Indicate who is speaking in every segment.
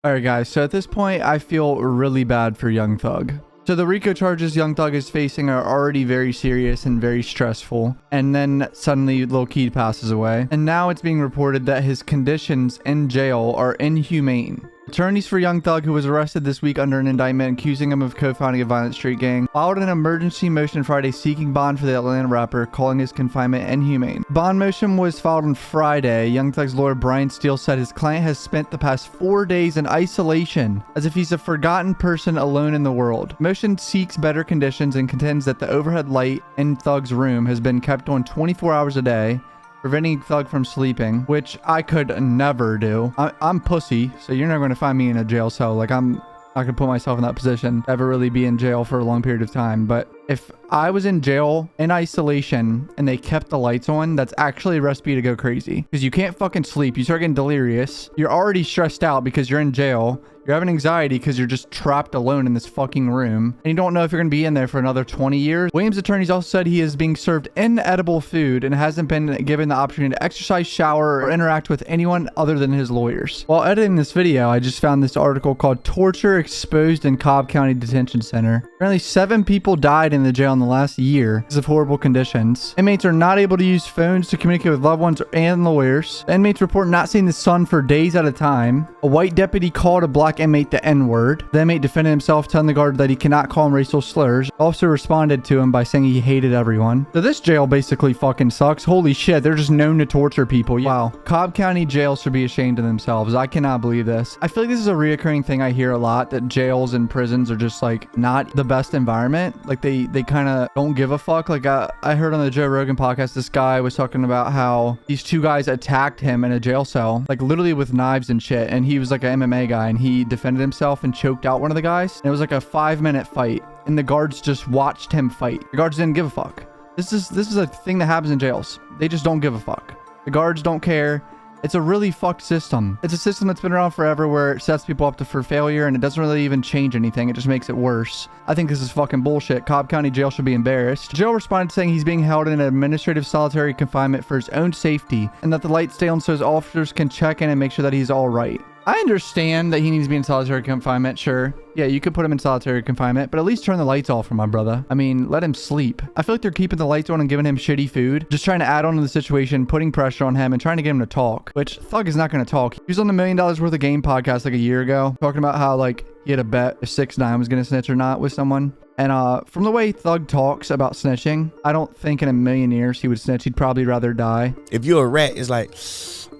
Speaker 1: All right, guys. So at this point, I feel really bad for Young Thug. So the RICO charges Young Thug is facing are already very serious and very stressful. And then suddenly Lil Keed passes away. And now it's being reported that his conditions in jail are inhumane. Attorneys for Young Thug, who was arrested this week under an indictment accusing him of co-founding a violent street gang, filed an emergency motion Friday seeking bond for the Atlanta rapper, calling his confinement inhumane. Bond motion was filed on Friday. Young Thug's lawyer Brian Steele said his client has spent the past 4 days in isolation as if he's a forgotten person alone in the world. Motion seeks better conditions and contends that the overhead light in Thug's room has been kept on 24 hours a day, preventing Thug from sleeping, which I could never do. I'm pussy, so you're never going to find me in a jail cell. Like, I'm not going to put myself in that position to ever really be in jail for a long period of time. But if I was in jail in isolation and they kept the lights on, that's actually a recipe to go crazy, because you can't fucking sleep. You start getting delirious. You're already stressed out because you're in jail. You're having anxiety because you're just trapped alone in this fucking room, and you don't know if you're going to be in there for another 20 years. Williams' attorneys also said he is being served inedible food and hasn't been given the opportunity to exercise, shower, or interact with anyone other than his lawyers. While editing this video, I just found this article called "Torture Exposed in Cobb County Detention Center." Apparently 7 people died in the jail in the last year because of horrible conditions. Inmates are not able to use phones to communicate with loved ones and lawyers. The inmates report not seeing the sun for days at a time. A white deputy called a black inmate the N-word. The inmate defended himself, telling the guard that he cannot call him racial slurs. Also responded to him by saying he hated everyone. So this jail basically fucking sucks. Holy shit, they're just known to torture people. Wow. Cobb County jail should be ashamed of themselves. I cannot believe this. I feel like this is a reoccurring thing I hear a lot, that jails and prisons are just like not the best environment. Like they kind of don't give a fuck. Like I heard on the Joe Rogan podcast, this guy was talking about how these 2 guys attacked him in a jail cell, like literally with knives and shit. And he was like an MMA guy, and he defended himself and choked out one of the guys. And it was like a 5-minute fight, and the guards just watched him fight. The guards didn't give a fuck. This is a thing that happens in jails. They just don't give a fuck. The guards don't care. It's a really fucked system. It's a system that's been around forever, where it sets people up for failure, and it doesn't really even change anything. It just makes it worse. I think this is fucking bullshit. Cobb County jail should be embarrassed. Jail responded saying he's being held in an administrative solitary confinement for his own safety, and that the lights stay on so his officers can check in and make sure that he's all right. I understand that he needs to be in solitary confinement, sure. Yeah, you could put him in solitary confinement, but at least turn the lights off for my brother. I mean, let him sleep. I feel like they're keeping the lights on and giving him shitty food, just trying to add on to the situation, putting pressure on him and trying to get him to talk, which Thug is not going to talk. He was on the $1 Million Worth of Game podcast like a year ago, talking about how like he had a bet if 6ix9ine was going to snitch or not with someone. And from the way Thug talks about snitching, I don't think in a million years he would snitch. He'd probably rather die.
Speaker 2: If you're a rat, it's like,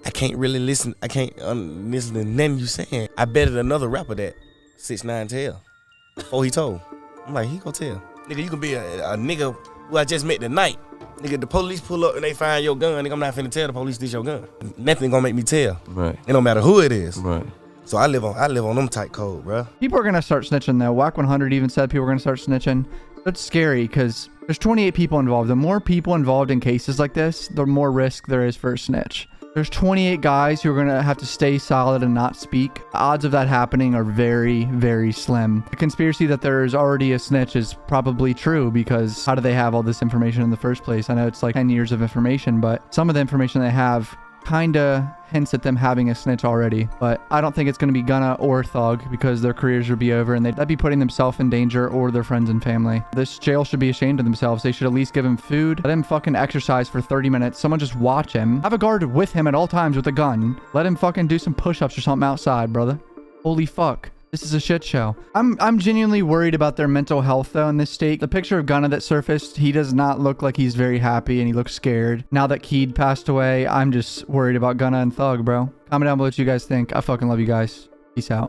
Speaker 2: I can't really listen. I can't listen to nothing you saying. I betted another rapper that 6ix9ine tell before he told. I'm like, he gonna tell. Nigga, you can be a nigga who I just met tonight. Nigga, the police pull up and they find your gun. Nigga, I'm not finna tell the police this your gun. Nothing gonna make me tell.
Speaker 3: Right.
Speaker 2: It don't matter who it is.
Speaker 3: Right.
Speaker 2: So I live on them tight code, bro.
Speaker 1: People are gonna start snitching though. Whack 100 even said people are gonna start snitching. That's scary because there's 28 people involved. The more people involved in cases like this, the more risk there is for a snitch. There's 28 guys who are going to have to stay solid and not speak. The odds of that happening are very, very slim. The conspiracy that there is already a snitch is probably true, because how do they have all this information in the first place? I know it's like 10 years of information, but some of the information they have kind of hints at them having a snitch already. But I don't think it's going to be Gunna or Thug, because their careers would be over and they'd be putting themselves in danger, or their friends and family. This jail should be ashamed of themselves. They should at least give him food, let him fucking exercise for 30 minutes, someone just watch him, have a guard with him at all times with a gun, let him fucking do some push-ups or something outside, brother. Holy fuck. This is a shit show. I'm genuinely worried about their mental health though in this state. The picture of Gunna that surfaced, he does not look like he's very happy and he looks scared. Now that Keed passed away, I'm just worried about Gunna and Thug, bro. Comment down below what you guys think. I fucking love you guys. Peace out.